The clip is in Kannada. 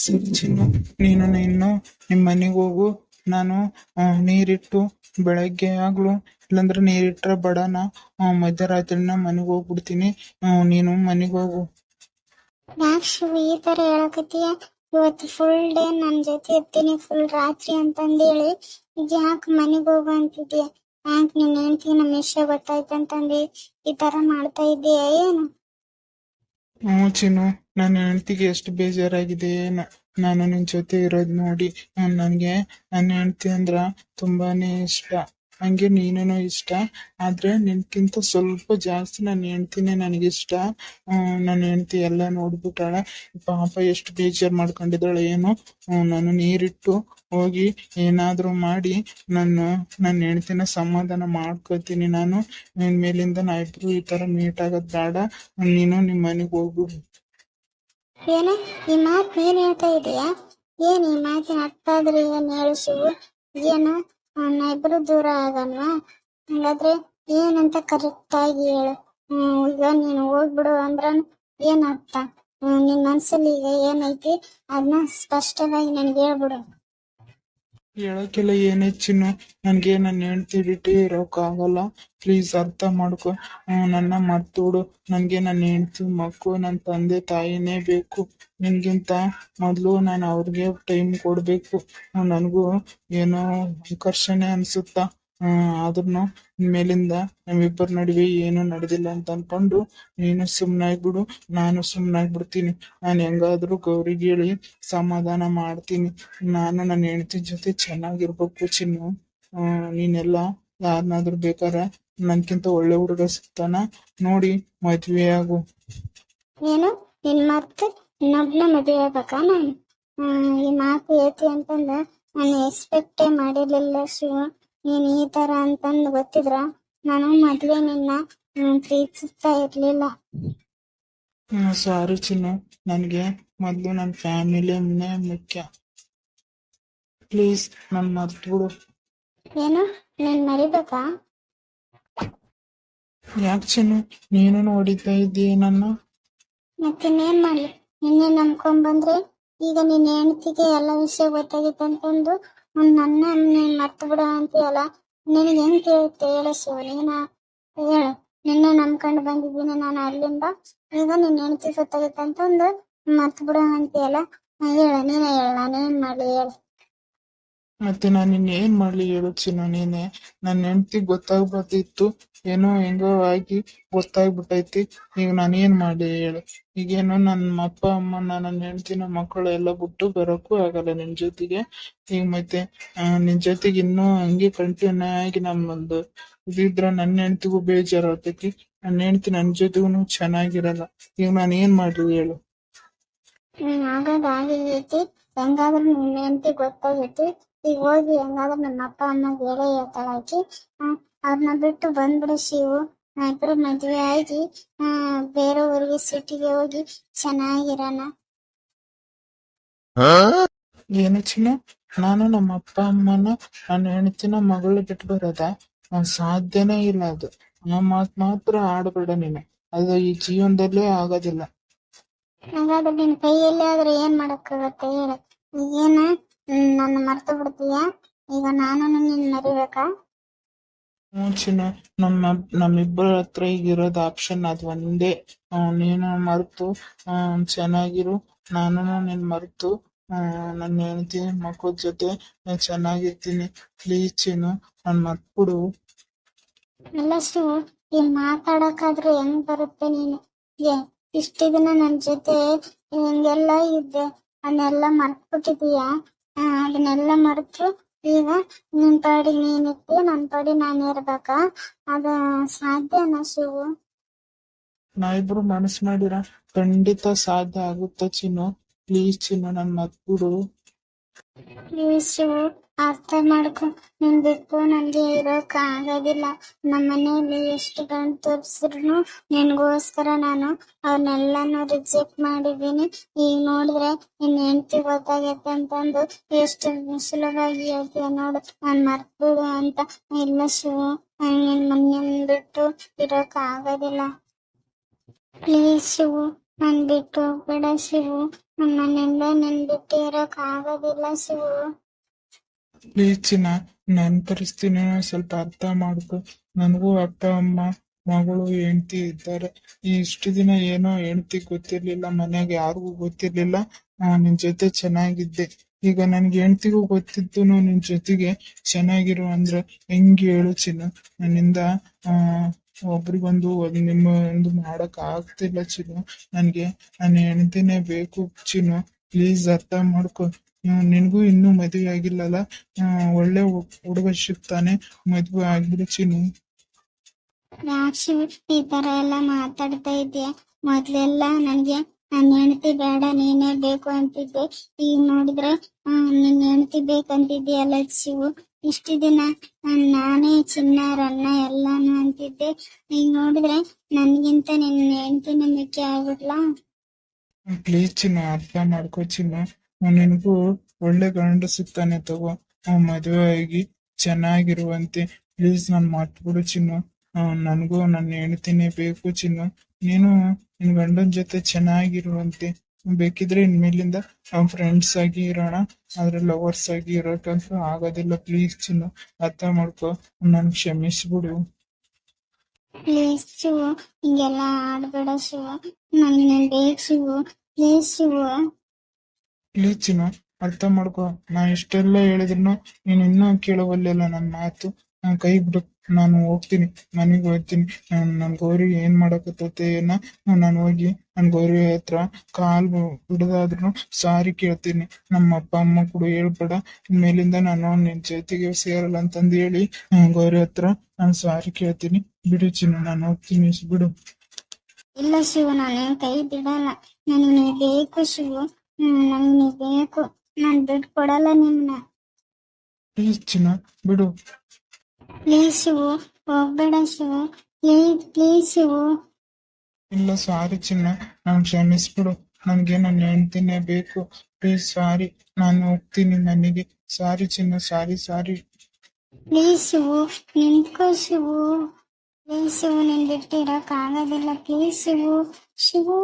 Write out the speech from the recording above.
ಸರಿ ಚಿನ್ನು, ನೀನು ಇನ್ನು ನಿಮ್ಮ ಮನೆಗೆ ಹೋಗು. ನಾನು ನೀರಿಟ್ಟು ಬೆಳಗ್ಗೆ ಆಗ್ಲು, ಇಲ್ಲಾಂದ್ರೆ ನೀರಿಟ್ರೆ ಬಡನ ಮಧ್ಯರಾತ್ರಿನ ಮನೆಗೆ ಹೋಗ್ಬಿಡ್ತೀನಿ. ನೀನು ಮನೆಗೆ ಹೋಗು. ಯಾಕೆ ಶಿವ ಈ ತರ ಹೇಳಕತ್ತೀಯ? ಇವತ್ತು ಫುಲ್ ಡೇ ನನ್ ಜೊತೆ ಇರ್ತೀನಿ, ಫುಲ್ ರಾತ್ರಿ ಅಂತಂದೇಳಿ ಈಗ ಯಾಕೆ ಮನೆಗೆ ಹೋಗು ಅಂತಿದ್ಯ? ಯಾಕೆ ನಿನ್ನ ಹೆಂಡತಿಗೆ ನಮ್ಮ ವಿಷಯ ಗೊತ್ತಾಯ್ತಂತಂದು ಈ ತರ ಮಾಡ್ತಾ ಇದ್ದೀಯ ಏನು? ಚಿನ್ನು, ನನ್ನ ಹೆಂಡತಿಗೆ ಎಷ್ಟು ಬೇಜಾರಾಗಿದೆ. ನಾನು ನಿನ್ ಜೊತೆ ಇರೋದ್ ನೋಡಿ. ನನಗೆ ನನ್ನ ಹೆಂಡತಿ ಅಂದ್ರ ತುಂಬಾನೇ ಇಷ್ಟ. ಹಂಗೆ ನೀನು ಇಷ್ಟ. ಆದ್ರೆ ನಿನ್ಕಿಂತ ಸ್ವಲ್ಪ ಜಾಸ್ತಿ ನನ್ನ ಹೆಂಡತಿನೇ ನನಗಿಷ್ಟ. ನನ್ನ ಹೆಂಡತಿ ಎಲ್ಲ ನೋಡ್ಬಿಟ್ಟಾಳ. ಪಾಪ ಎಷ್ಟು ಬೇಜಾರ್ ಮಾಡ್ಕೊಂಡಿದ್ದಾಳೆ ಏನೋ. ನಾನು ನೀರಿಟ್ಟು ಹೋಗಿ ಏನಾದ್ರೂ ಮಾಡಿ ನನ್ನ ಹೆಂಡತಿನ ಸಮಾಧಾನ ಮಾಡ್ಕೋತೀನಿ. ನಾನು ಮೇಲಿಂದ ನಾ ಇಬ್ರು ಈ ತರ ಮೀಟ್ ಆಗೋದ್ ಬೇಡ. ನೀನು ನಿಮ್ಮ ಮನೆಗೆ ಹೋಗ್ಬಿಡು. ಏನ ಈ ಮಾತು ನೀನ್ ಹೇಳ್ತಾ ಇದೀಯಾ? ಏನ್ ಈ ಮಾತಿನ ಅರ್ಥ ಆದ್ರೆ ಏನ್ ಹೇಳು ಶಿವು? ಏನು ನಾ ಇಬ್ರು ದೂರ ಆಗಲ್ವಾ? ಹಂಗಾದ್ರೆ ಏನಂತ ಕರೆಕ್ಟ್ ಆಗಿ ಹೇಳು. ಈಗ ನೀನು ಹೋಗ್ಬಿಡು ಅಂದ್ರ ಏನ್ ಅರ್ಥ? ನಿನ್ ಮನ್ಸಲ್ಲಿ ಈಗ ಏನೈತಿ ಅದನ್ನ ಸ್ಪಷ್ಟವಾಗಿ ನನ್ಗೆ ಹೇಳ್ಬಿಡು. ಹೇಳಕ್ಕೆಲ್ಲ ಏನೇ ಚಿನ್ನು, ನನ್ಗೆ ನನ್ನ ಹೆಂಡತಿ ಬಿಟ್ಟು ಇರೋಕ್ಕಾಗಲ್ಲ. ಪ್ಲೀಸ್ ಅರ್ಥ ಮಾಡ್ಕೊ. ನನ್ನ ಮರ್ತುಬಿಡು. ನನ್ಗೆ ನನ್ನ ಹೆಂಡತಿ ಮಕ್ಕಳು ನನ್ನ ತಂದೆ ತಾಯಿನೇ ಬೇಕು. ನಿನ್ಗಿಂತ ಮೊದಲು ನಾನು ಅವ್ರಿಗೆ ಟೈಮ್ ಕೊಡ್ಬೇಕು. ನನಗೂ ಏನೋ ಆಕರ್ಷಣೆ ಅನ್ಸುತ್ತಾ. ಆದ್ರೂ ಮೇಲಿಂದ ನಮ್ಮಿಬ್ಬರ ನಡುವೆ ಏನು ನಡೆದಿಲ್ಲ ಅಂತ ಅನ್ಕೊಂಡು ನೀನು ಸುಮ್ಮನಾಗ್ಬಿಡು, ನಾನು ಸುಮ್ಮನಾಗ್ಬಿಡ್ತೀನಿ. ನಾನು ಹೆಂಗಾದ್ರೂ ಗೌರಿಗೆ ಹೇಳಿ ಸಮಾಧಾನ ಮಾಡ್ತೀನಿ. ನಾನು ನನ್ನ ಹೆಂಡತಿ ಜೊತೆ ಚೆನ್ನಾಗಿರ್ಬೇಕು ಚಿನ್ನು. ನೀನೆಲ್ಲ ಯಾರನ್ನಾದ್ರೂ ಬೇಕಾರೆ ನನ್ಕಿಂತ ಒಳ್ಳೆ ಹುಡುಗ ಸಿಗ್ತಾನ ನೋಡಿ ಮದ್ವೆ ಆಗು. ಏನು ನಿನ್ ಮರ್ತು ಇನ್ನೊಬ್ನ ಮದುವೆ ಆಗ್ಬೇಕಾ ನಾನು? ಈ ಮಾತು ಏತಿ ಅಂತಂದ ನಾನು ಎಕ್ಸ್ಪೆಕ್ಟೇ ಮಾಡಿರ್ಲಿಲ್ಲ ಶಿವ. ನೀನ್ ಈ ತರ ಅಂತಂದು ಗೊತ್ತಿದ್ರ ನಾನು ಮದ್ವೆ ನಿನ್ನ ಪ್ರೀತಿಸ್ತಾ ಇರ್ಲಿಲ್ಲ. ಸಾರಿ ಚಿನ್ನು, ನನ್ಗೆ ಮೊದ್ಲು ನನ್ನ ಫ್ಯಾಮಿಲಿನೇ ಮುಖ್ಯ. ಪ್ಲೀಸ್ ನನ್ ಮರ್ತ್ಬಿಡು. ಏನು ನೀನ್ ಮರಿಬೇಕಾ? ಯಾಕೆ ಚಿನ್ನು, ನೀನು ನೋಡಿದ್ದ ಇದ್ದೀಯ ನನ್ನ? ಮತ್ತಿನ್ನೇನ್ ಮಾಡ್ಲಿ? ನಿನ್ನೆ ನಂಬ್ಕೊಂಡ್ ಬಂದ್ರೆ ಈಗ ನಿನ್ನ ಹೆಂಡತಿಗೆ ಎಲ್ಲ ವಿಷಯ ಗೊತ್ತಾಗಿತ್ತಂತಂದು ನನ್ನ ನೀನ್ ಮರ್ತು ಬಿಡ ಅಂತೀಯಲ್ಲ. ನಿನಗೆ ಹೆಂಗ್ ತಿಳಿಯುತ್ತೆ ಹೇಳ ಶಿವ? ನೀನ ಹೇಳು. ನಿನ್ನೆ ನಂಬ್ಕೊಂಡು ಬಂದಿದ್ದೀನಿ ನಾನು ಅಲ್ಲಿಂದ, ಈಗ ನಿನ್ನ ಹೆಂಡತಿ ಗೊತ್ತಾಗಿತ್ತಂತಂದು ಮರ್ತು ಬಿಡ ಅಂತೀಯಲ್ಲ. ಹೇಳ, ನೀನೇ ಹೇಳ, ನಾನೇನ್ ಮಾಡ್ಲಿ ಹೇಳ? ಮತ್ತೆ ನಾನು ಇನ್ನೇನ್ ಮಾಡ್ಲಿ ಹೇಳು ಚಿನ್ನು? ನೀನೆ ನನ್ನ ಹೆಂಡತಿ ಗೊತ್ತಾಗ್ಬಾರ್ದಿತ್ತು, ಏನೋ ಹೆಂಗೋ ಆಗಿ ಗೊತ್ತಾಗ್ಬಿಟ್ಟೈತಿ. ಈಗ ನಾನೇನ್ ಮಾಡಿ ಹೇಳು? ಈಗೇನು ನನ್ನ ಅಪ್ಪ ಅಮ್ಮ ನನ್ನ ಹೆಂಡತಿನ ಮಕ್ಕಳು ಎಲ್ಲ ಬಿಟ್ಟು ಬರೋಕ್ಕೂ ಆಗಲ್ಲ ನಿನ್ ಜೊತೆಗೆ. ಈಗ ಮತ್ತೆ ನಿನ್ ಜೊತೆಗೆ ಇನ್ನೂ ಹಂಗೆ ಕಂಟಿನ್ಯೂ ಆಗಿ ನಮ್ಮೊಂದು ಇದಿದ್ರ ನನ್ನ ಹೆಂಡತಿಗೂ ಬೇಜಾರಾಗ್ತೈತಿ. ನನ್ನ ಹೆಂಡತಿ ನನ್ನ ಜೊತೆಗೂ ಚೆನ್ನಾಗಿರಲ್ಲ. ಈಗ ನಾನು ಏನ್ ಮಾಡ್ಲಿ ಹೇಳು? ಆಗೋದ್ ಆಗೈತಿ. ಹೆಂಗಾದ್ರೂ ನಿನ್ನ ಹೆಂಡತಿ ಗೊತ್ತಾಗೈತಿ. ಈಗ ಹೋಗಿ ಹೆಂಗಾದ್ರೂ ನಮ್ಮ ಅಪ್ಪ ಅಮ್ಮಗೆ ಹೇಳೇ ಹೇಳ್ತಾಳಾಕಿ. ಅವ್ರನ್ನ ಬಿಟ್ಟು ಬಂದ್ಬಿಡು ಶಿವು. ಇಬ್ರು ಮದ್ವೆ ಆಗಿ ಬೇರೆ ಊರಿಗೆ ಸಿಟಿಗೆ ಹೋಗಿ ಚೆನ್ನಾಗಿರೋಣ. ಏನು ಚಿನ್ನ, ನಾನು ನಮ್ಮ ಅಪ್ಪ ಅಮ್ಮನ ನನ್ನ ಹೆಂಡತಿನ ಮಗಳು ಬಿಟ್ಟು ಬರೋದ? ಸಾಧ್ಯನೇ ಇಲ್ಲ ಅದು. ಆ ಮಾತ್ ಮಾತ್ರ ಆಡ್ಬೇಡ ನೀನು. ಅದು ಈ ಜೀವನದಲ್ಲೇ ಆಗೋದಿಲ್ಲ. ಹಾಗಾದ್ರೆ ನಿನ್ ಕೈಯಲ್ಲಿ ಆದ್ರೆ ಏನ್ ಮಾಡಕ್ಕಾಗತ್ತೆ ಹೇಳ? ಈಗೇನ ನನ್ನ ಮರ್ತು ಬಿಡ್ತೀಯ? ಈಗ ನಾನು ನಿನ್ ಮರಿಬೇಕಾ? ಚಿನ್ನ, ನಮ್ಮಿಬ್ಬರ ಹತ್ರ ಈಗ ಇರೋದು ಆಪ್ಷನ್ ಅದು ಒಂದೇ. ನೀನು ಮರೆತು ಚೆನ್ನಾಗಿರು, ನಾನು ನಿನ್ ಮರೆತು ನನ್ನ ಹೆಂಡತಿ ಮಕ್ಕಳ ಜೊತೆ ಚೆನ್ನಾಗಿರ್ತೀನಿ. ಪ್ಲೀಸ್ ಚಿನ್ನು, ನನ್ ಮರ್ತ್ಬಿಡು. ಅಲ್ಲ ಶಿವು, ಈ ಮಾತಾಡಕ್ಕಾದ್ರೂ ಹೆಂಗ್ ಬರುತ್ತೆ ನೀನು? ಇಷ್ಟು ದಿನ ನನ್ ಜೊತೆ ಹಿಂಗೆಲ್ಲ ಇದ್ದೆ, ಅದನ್ನೆಲ್ಲ ಮರ್ತ್ಬಿಟ್ಟಿದೀಯ. ಅದನ್ನೆಲ್ಲ ಮರೆತು ಈಗ ನಿನ್ ಪಾಡಿ ನೀನಿತ್ತು, ನನ್ ಪಾಡಿ ನಾನು ಇರ್ಬೇಕಾ? ಅದ ಸಾಧ್ಯನಾ ಶಿವು? ನಾವಿಬ್ರು ಮನಸ್ಸು ಮಾಡಿರ ಖಂಡಿತ ಸಾಧ್ಯ ಆಗುತ್ತೆ ಚಿನ್ನು. ಪ್ಲೀಸ್ ಚಿನ್ನು, ನನ್ ಮರ್ತ್ಬಿಡು. ಪ್ಲೀಸ್ ಶಿವು, ಅರ್ಥ ಮಾಡ್ಕೊ. ನಿನ್ ಬಿಟ್ಟು ನನ್ಗೆ ಇರೋಕ್ ಆಗೋದಿಲ್ಲ. ನಮ್ಮ ಮನೆಯಲ್ಲಿ ಎಷ್ಟು ಗಂಟು ತೋರಿಸಿದ್ರು ನಿನ್ಗೋಸ್ಕರ ನಾನು ಅವ್ರನ್ನೆಲ್ಲಾನು ರಿಜೆಕ್ಟ್ ಮಾಡಿದ್ದೀನಿ. ಈಗ ನೋಡಿದ್ರೆ ನಿನ್ ಹೆಂಡತಿ ಗೊತ್ತಾಗೈತೆ ಅಂತಂದು ಎಷ್ಟು ಸುಲಭವಾಗಿ ಹೇಳ್ತೀಯ ನೋಡು, ನಾನ್ ಮರ್ತ್ಬಿಡು ಅಂತ. ಇಲ್ಲ ಶಿವು, ನಿನ್ ಬಿಟ್ಟು ಇರೋಕ್ ಆಗೋದಿಲ್ಲ. ಪ್ಲೀಸ್ ಶಿವು, ನನ್ ಬಿಟ್ಟು ಹೋಗ್ಬೇಡ ಶಿವು. ನನ್ನಿಂದ ನಿನ್ ಬಿಟ್ಟು ಇರಕ್ ಆಗೋದಿಲ್ಲ ಶಿವು. ಪ್ಲೀಸ್ ಚಿನ್ನ, ನನ್ನ ಪರಿಸ್ಥಿತಿನ ಸ್ವಲ್ಪ ಅರ್ಥ ಮಾಡ್ಕೊ. ನನಗೂ ಅಪ್ಪ ಅಮ್ಮ ಮಗಳು ಹೆಂಡತಿ ಇದ್ದಾರೆ. ಇಷ್ಟು ದಿನ ಏನೋ ಹೆಂಡತಿ ಗೊತ್ತಿರ್ಲಿಲ್ಲ, ಮನ್ಯಾಗ ಯಾರಿಗೂ ಗೊತ್ತಿರ್ಲಿಲ್ಲ. ನಿನ್ ಜೊತೆ ಚೆನ್ನಾಗಿದ್ದೆ. ಈಗ ನನ್ಗೆ ಹೆಂಡತಿಗೂ ಗೊತ್ತಿದ್ದು ನಿನ್ ಜೊತೆಗೆ ಚೆನ್ನಾಗಿರು ಅಂದ್ರೆ ಹೆಂಗೆ ಹೇಳು ಚಿನ್ನ. ನನ್ನಿಂದ ಆ ಒಬ್ರಿಗೊಂದು ನಿಮ್ಮ ಒಂದು ಮಾಡಕ್ ಆಗ್ತಿಲ್ಲ ಚಿನ್ನು. ನನ್ಗೆ ನನ್ನ ಹೆಂಡತಿನೇ ಬೇಕು ಚಿನ್ನು. ಪ್ಲೀಸ್ ಅರ್ಥ ಮಾಡ್ಕೊ. ನಿನ್ಗೂ ಇನ್ನೂ ಮದುವೆ ಆಗಿಲ್ಲಲ್ಲ. ಒಳ್ಳೆ ಹುಡುಗ ಸಿಗ್ತಾನೆ, ಮದುವೆ ಆಗ್ಬಿಡು ಚಿನ್ನು. ಯಾಕೆ ಶಿವು ಈ ತರ ಎಲ್ಲ ಮಾತಾಡ್ತಾ ಇದೀಯ? ಮೊದ್ಲೆಲ್ಲ ನನ್ಗೆ ನನ್ನ ಹೆಂಡತಿ ಬೇಡ ನೀನೇ ಬೇಕು ಅಂತಿದ್ದೆ. ಈಗ ನೋಡಿದ್ರೆ ನಿನ್ ಹೆಂಡತಿ ಬೇಕಂತಿದ್ಯಲ್ಲ ಶಿವು. ಇಷ್ಟು ದಿನ ನಾನೇ ಚಿನ್ನ ರನ್ನ ಎಲ್ಲಾನು ಅಂತಿದ್ದೆ. ಈಗ ನೋಡಿದ್ರೆ ನನ್ಗಿಂತ ನಿನ್ನ ಹೆಂಡತಿನ ಮುಖ್ಯ ಆಗ್ಬಿಟ್ಲಾ? ಪ್ಲೀಸ್ ಚಿನ್ನು, ಅರ್ಥ ಮಾಡ್ಕೋ ಚಿನ್ನು. ನಿನಗೂ ಒಳ್ಳೆ ಗಂಡ ಸಿಗ್ತಾನೆ ತಗೋ. ಮದುವೆ ಆಗಿ ಚೆನ್ನಾಗಿರುವಂತೆ. ಪ್ಲೀಸ್ ನನ್ ಮಾತ್ಬಿಡು ಚಿನ್ನು. ನನಗೂ ನನ್ನ ಹೆಂಡತಿನೇ ಬೇಕು ಚಿನ್ನು. ನೀನು ನಿನ್ ಗಂಡನ ಜೊತೆ ಚೆನ್ನಾಗಿರುವಂತೆ. ಬೇಕಿದ್ರೆ ಇನ್ಮೇಲಿಂದ ಫ್ರೆಂಡ್ಸ್ ಆಗಿ ಇರೋಣ, ಆದ್ರೆ ಲವರ್ಸ್ ಆಗಿ ಇರೋಕ್ಕಂತೂ ಆಗೋದಿಲ್ಲ. ಪ್ಲೀಸ್ ಚಿನ್ನು, ಅರ್ಥ ಮಾಡ್ಕೋ. ನನ್ ಕ್ಷಮಿಸ್ಬಿಡು. ಪ್ಲೀಸ್ ಶಿವು, ಹಿಂಗೆಲ್ಲ ಆಡ್ಬೇಡ ಶಿವು. ನಂಗೆ ಬೇಕು ಶಿವು. ಪ್ಲೀಸ್ ಶಿವು. ಪ್ಲೀಸ್ ಚಿನ್ನು, ಅರ್ಥ ಮಾಡ್ಕೊ. ನಾ ಇಷ್ಟೆಲ್ಲ ಹೇಳಿದ್ರು ನೀನು ಇನ್ನೂ ಕೇಳವಲ್ಲೆಲ್ಲ ನನ್ನ ಮಾತು. ನಾನು ಕೈ ಬಿಡು. ನಾನು ಹೋಗ್ತೀನಿ, ಮನೆಗೆ ಹೋಗ್ತೀನಿ. ನನ್ ಗೌರಿ ಏನ್ ಮಾಡಕತ್ತೈತೆ ಏನ. ನಾನು ಹೋಗಿ ನನ್ ಗೌರಿ ಹತ್ರ ಕಾಲ್ ಬಿಡದಾದ್ರು ಸಾರಿ ಕೇಳ್ತೀನಿ. ನಮ್ಮ ಅಪ್ಪ ಅಮ್ಮ ಕೂಡ ಹೇಳ್ಬೇಡ. ಮೇಲಿಂದ ನಾನು ನಿನ್ ಜೊತೆಗೆ ಸೇರಲ್ಲ ಅಂತಂದು ಹೇಳಿ ಗೌರಿ ಹತ್ರ ನಾನು ಸಾರಿ ಕೇಳ್ತೀನಿ. ಬಿಡು ಚಿನ್ನು, ನಾನು ಹೋಗ್ತೀನಿ. ಬಿಡು. ಇಲ್ಲ ಶಿವು, ನಾನೇನ್ ಕೈ ಬಿಡಲ್ಲ. ನನಗೆ ನೀ ಬೇಕು ಶಿವು. ನಂಗೆ ನೀ ಬೇಕು. ನಾನ್ ಬಿಟ್ಟು ಕೊಡಲ್ಲ ನಿಮ್ನ. ಪ್ಲೀಸ್ ಚಿನ್ನ, ಬಿಡು. ಪ್ಲೀಸ್ ಶಿವು, ಹೋಗ್ಬೇಡ ಶಿವು. Please please Shivu. ಇಲ್ಲ ಸಾರಿ ಚಿನ್ನ, ನಾನು ಕ್ಷಮಿಸ್ಬಿಡು. ನನ್ಗೆ ನನ್ನ ಹೆಂಡ್ತಿನೇ ಬೇಕು. ಪ್ಲೀಸ್ ಸಾರಿ, ನಾನು ಹೋಗ್ತೀನಿ ಮನೆಗೆ. ಸಾರಿ ಚಿನ್ನ, ಸಾರಿ ಸಾರಿ. ಪ್ಲೀಸ್ ಶಿವು, ನಿಂತ್ಕೋ ಶಿವು. ಪ್ಲೀಸ್ ಶಿವು, ನಿನ್ ಬಿಟ್ಟು ಇರಕ್ ಆಗೋದಿಲ್ಲ. ಪ್ಲೀಸ್ ಶಿವು. ಶಿವು